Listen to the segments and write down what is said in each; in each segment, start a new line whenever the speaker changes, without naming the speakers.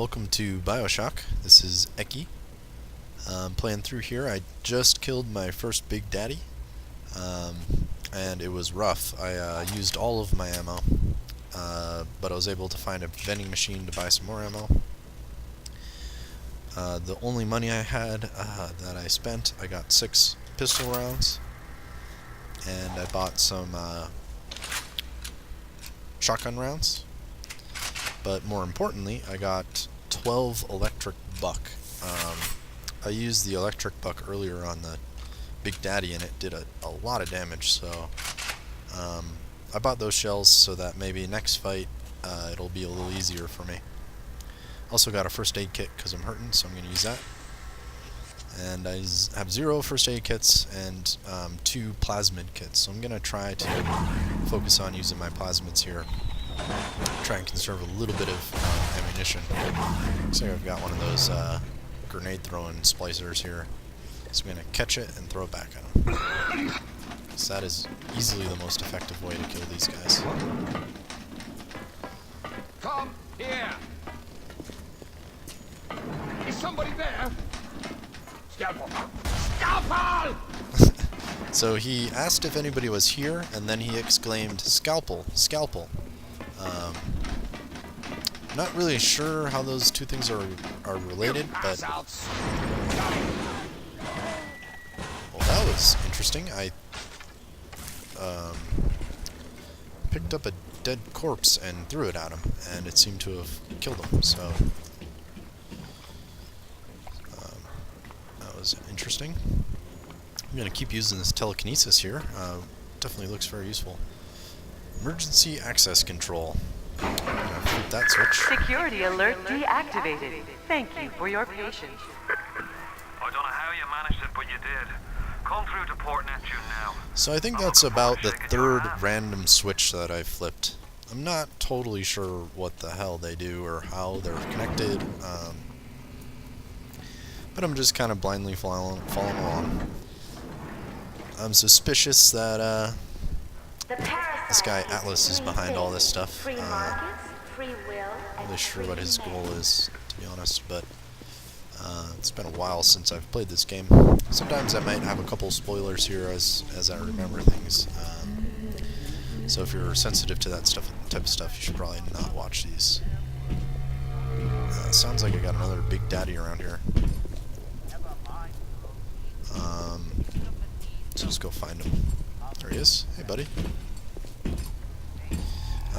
Welcome to BioShock. This is Eki. Playing through here. I just killed my first Big Daddy, and it was rough. I used all of my ammo, but I was able to find a vending machine to buy some more ammo. The only money I had that I spent, I got 6 pistol rounds, and I bought some shotgun rounds. But more importantly, I got 12 electric buck. I used the electric buck earlier on the Big Daddy, and it did a lot of damage, so I bought those shells so that maybe next fight it'll be a little easier for me. Also got a first aid kit because I'm hurting, so I'm going to use that. And I have 0 first aid kits and 2 plasmid kits, so I'm going to try to focus on using my plasmids here. Try and conserve a little bit of ammunition. Looks like I've got one of those grenade throwing splicers here. So I'm going to catch it and throw it back at them. So that is easily the most effective way to kill these guys.
Come here! Is somebody there? Scalpel! Scalpel!
So he asked if anybody was here, and then he exclaimed, "Scalpel! Scalpel!" Not really sure how those two things are related, but well, that was interesting. I picked up a dead corpse and threw it at him, and it seemed to have killed him. So that was interesting. I'm going to keep using this telekinesis here. Definitely looks very useful. Emergency access control. Flip that switch.
Security alert deactivated. Thank you for your patience.
I don't know how you managed it, but you did. Come through to Port Neptune now.
So I think that's about the 3rd random switch that I flipped. I'm not totally sure what the hell they do or how they're connected, but I'm just kind of blindly following along. I'm suspicious that this guy Atlas is behind all this stuff. Not really sure what his goal is, to be honest, but it's been a while since I've played this game. Sometimes I might have a couple spoilers here as I remember things. So if you're sensitive to that type of stuff, you should probably not watch these. Sounds like I got another Big Daddy around here. So let's go find him. There he is. Hey, buddy.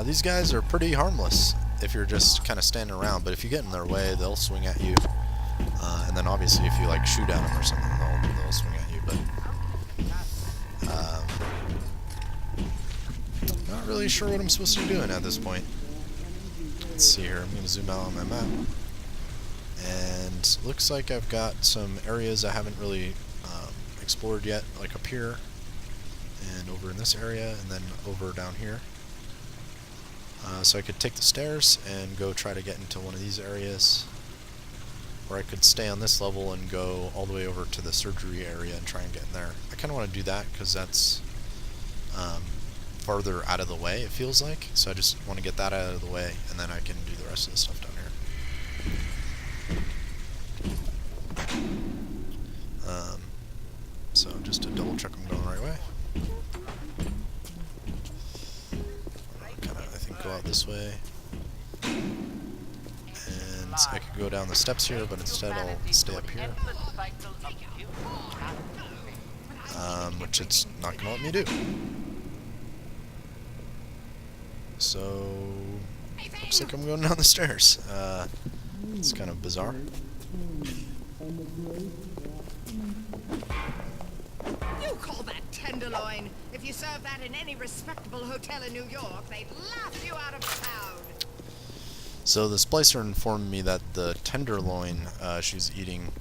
These guys are pretty harmless if you're just kind of standing around, but if you get in their way, they'll swing at you. And then obviously if you like shoot at them or something, they'll swing at you. But not really sure what I'm supposed to be doing at this point. Let's see here. I'm going to zoom out on my map. And looks like I've got some areas I haven't really explored yet, like up here, and over in this area, and then over down here. So I could take the stairs and go try to get into one of these areas, or I could stay on this level and go all the way over to the surgery area and try and get in there. I kind of want to do that because that's farther out of the way, it feels like. So I just want to get that out of the way, and then I can do the rest of the stuff down here. So just to double check I'm going the right way. I think go out this way, and I could go down the steps here, but instead I'll stay up here, which it's not going to let me do. So looks like I'm going down the stairs. It's kind of bizarre.
You call that tenderloin? If you serve that in any respectable hotel in New York, they'd laugh you out of town.
So the splicer informed me that the tenderloin she's eating,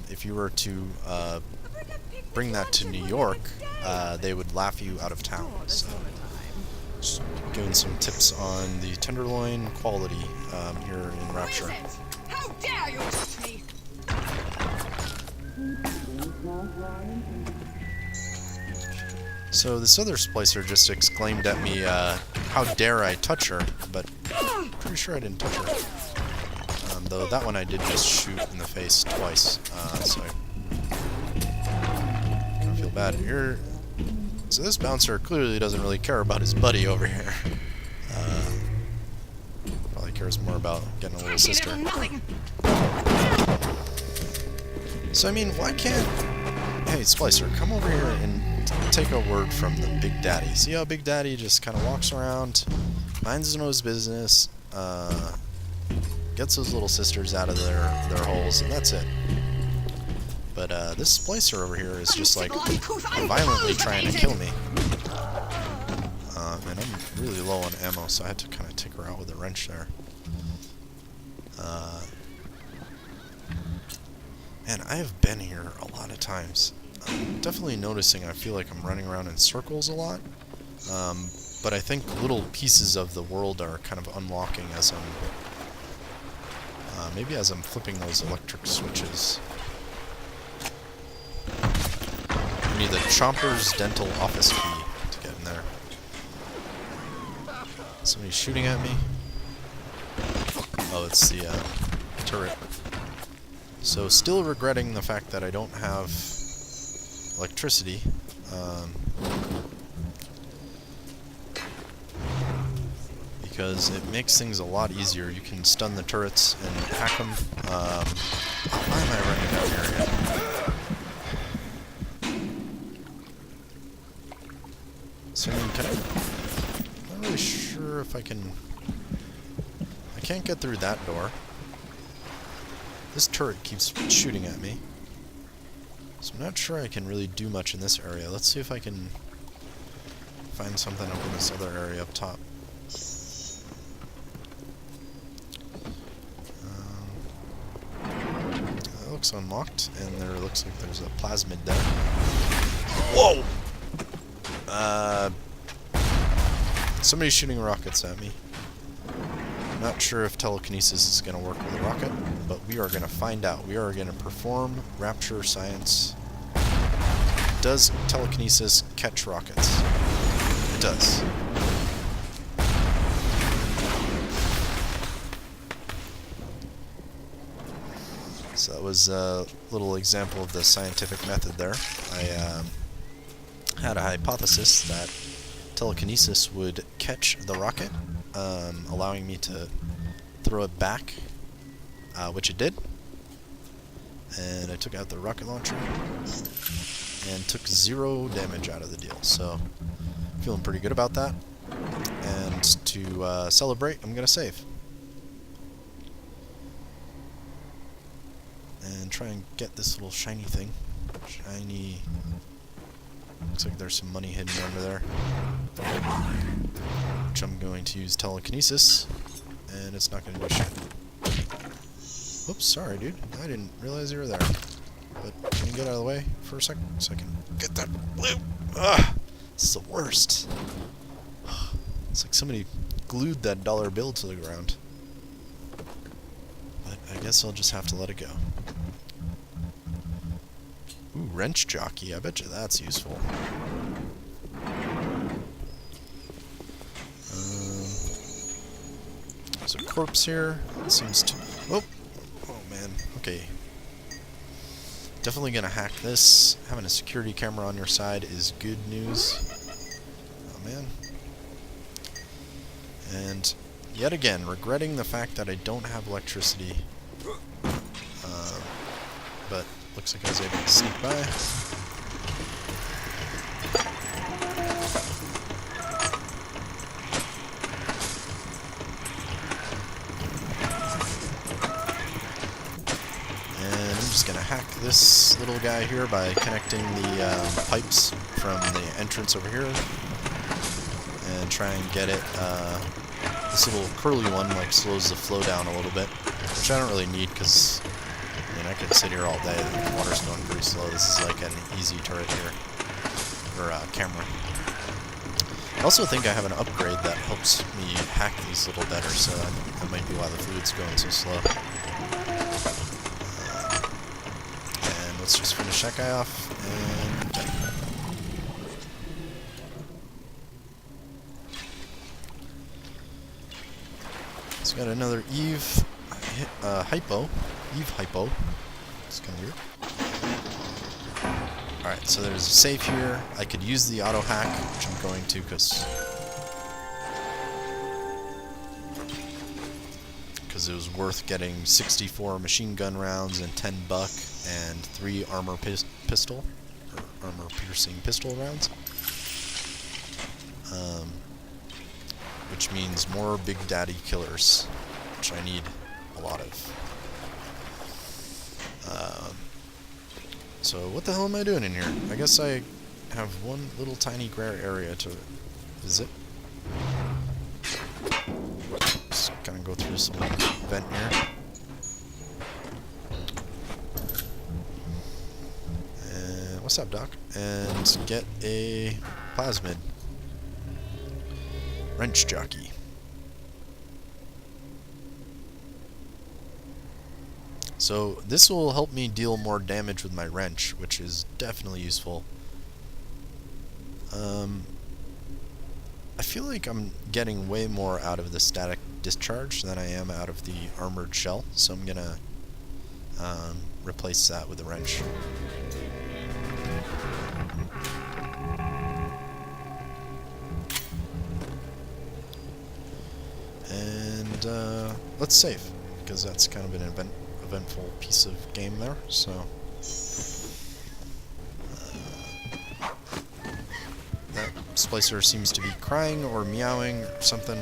if you were to bring that to New York, they would laugh you out of town. So just giving some tips on the tenderloin quality here in Rapture.
How dare you touch me?
So this other splicer just exclaimed at me, how dare I touch her, but I'm pretty sure I didn't touch her. Though that one I did just shoot in the face twice, so I kind of feel bad here. So this bouncer clearly doesn't really care about his buddy over here. Probably cares more about getting a little sister. So I mean, why can't... Hey, Splicer, come over here and take a word from the Big Daddy. See how Big Daddy just kind of walks around, minds his own business, gets those little sisters out of their holes, and that's it. But this Splicer over here is just like violently trying to kill me. And I'm really low on ammo, so I had to kind of take her out with a wrench there. And I have been here a lot of times. I'm definitely noticing I feel like I'm running around in circles a lot. But I think little pieces of the world are kind of unlocking as I'm... maybe as I'm flipping those electric switches. I need the Chomper's Dental Office key to get in there. Somebody's shooting at me. Oh, it's the turret. So still regretting the fact that I don't have electricity. Because it makes things a lot easier. You can stun the turrets and hack them. Why am I running down here again? So I mean, I'm not really sure if I can... I can't get through that door. This turret keeps shooting at me. So I'm not sure I can really do much in this area. Let's see if I can find something up in this other area up top. That looks unlocked, and there looks like there's a plasmid there. Whoa! Somebody's shooting rockets at me. Not sure if telekinesis is going to work with a rocket, but we are going to find out. We are going to perform rapture science. Does telekinesis catch rockets? It does. So that was a little example of the scientific method there. I had a hypothesis that telekinesis would catch the rocket, allowing me to throw it back, which it did. And I took out the rocket launcher and took 0 damage out of the deal. So, feeling pretty good about that. And to celebrate, I'm going to save. And try and get this little shiny thing. Shiny... Looks like there's some money hidden under there. Which I'm going to use telekinesis. And it's not going to do shit. Oops, sorry dude. I didn't realize you were there. But can you get out of the way for a second so I can get that blue? Ugh! This is the worst. It's like somebody glued that dollar bill to the ground. But I guess I'll just have to let it go. Ooh, wrench jockey. I bet you that's useful. There's a corpse here. It seems to... Oh! Oh, man. Okay. Definitely gonna hack this. Having a security camera on your side is good news. Oh, man. And yet again, regretting the fact that I don't have electricity. But looks like I was able to sneak by. And I'm just going to hack this little guy here by connecting the pipes from the entrance over here. And try and get it, this little curly one like slows the flow down a little bit. Which I don't really need because... I mean, I could sit here all day. The water's going pretty slow. This is like an easy turret here. Or camera. I also think I have an upgrade that helps me hack these a little better, so that might be why the fluid's going so slow. And let's just finish that guy off. And... It's got another Eve. hypo. Eve hypo. It's kind of weird. Alright, so there's a save here. I could use the auto hack, which I'm going to because it was worth getting 64 machine gun rounds and 10 buck and 3 armor pistol, or armor piercing pistol rounds. Which means more Big Daddy killers, which I need a lot of. So what the hell am I doing in here? I guess I have one little tiny gray area to visit. Just gonna go through some vent here. And what's up, Doc? And get a plasmid. Wrench jockey. So this will help me deal more damage with my wrench, which is definitely useful. I feel like I'm getting way more out of the static discharge than I am out of the armored shell, so I'm gonna replace that with a wrench. And let's save, because that's kind of an eventful piece of game there. So that splicer seems to be crying or meowing or something,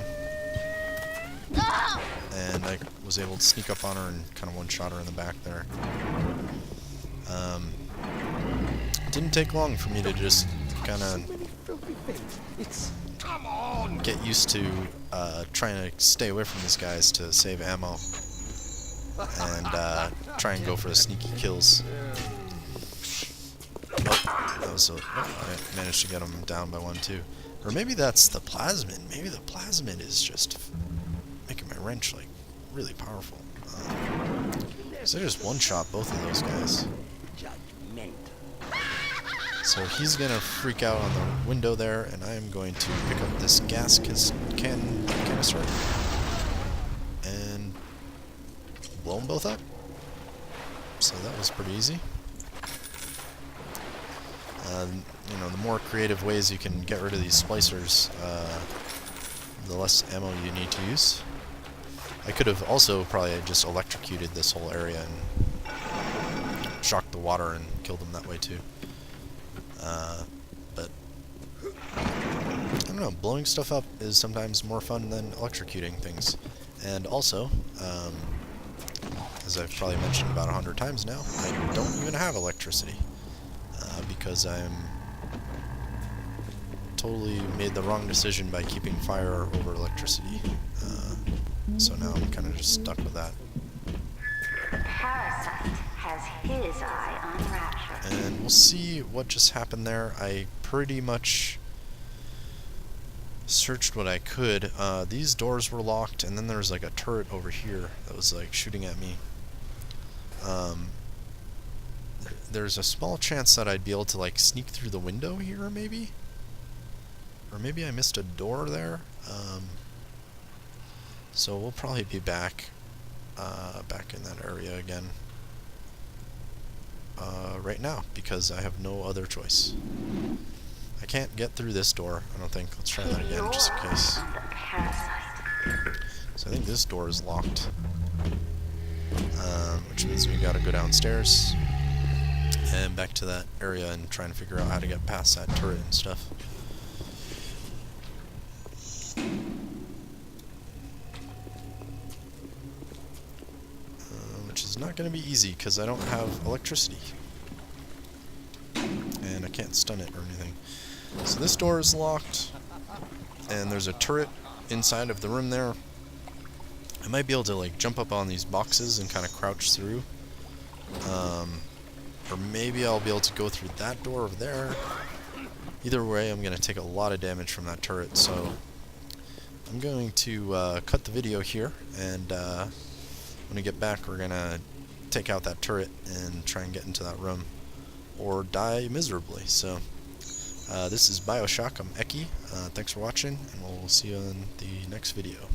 and I was able to sneak up on her and kind of one-shot her in the back there. It didn't take long for me to just kind of get used to trying to stay away from these guys to save ammo and try and go for the sneaky kills. Oh, that was I managed to get them down by one too. Or maybe that's the plasmid. Maybe the plasmid is just making my wrench like really powerful. So I just one-shot both of those guys. So he's gonna freak out on the window there, and I am going to pick up this gas canister and blow them both up. So that was pretty easy. You know, the more creative ways you can get rid of these splicers, the less ammo you need to use. I could have also probably just electrocuted this whole area and shocked the water and killed them that way too. But I don't know, blowing stuff up is sometimes more fun than electrocuting things. And also, as I've probably mentioned about 100 times now, I don't even have electricity. Because I'm totally made the wrong decision by keeping fire over electricity. So now I'm kind of just stuck with that.
Parasite has his eye on Rapture.
And we'll see what just happened there. I pretty much searched what I could. These doors were locked, and then there was like a turret over here that was like shooting at me. There's a small chance that I'd be able to like sneak through the window here, maybe? Or maybe I missed a door there. So we'll probably be back in that area again right now, because I have no other choice. I can't get through this door, I don't think. Let's try that again, just in case. So I think this door is locked, which means we gotta go downstairs and back to that area and try and figure out how to get past that turret and stuff. Which is not going to be easy because I don't have electricity. And I can't stun it or anything. So this door is locked, and there's a turret inside of the room there. I might be able to like jump up on these boxes and kind of crouch through. Or maybe I'll be able to go through that door over there. Either way, I'm going to take a lot of damage from that turret, so I'm going to cut the video here, and when we get back, we're going to take out that turret and try and get into that room, or die miserably. So this is BioShock. I'm Eki. Thanks for watching, and we'll see you in the next video.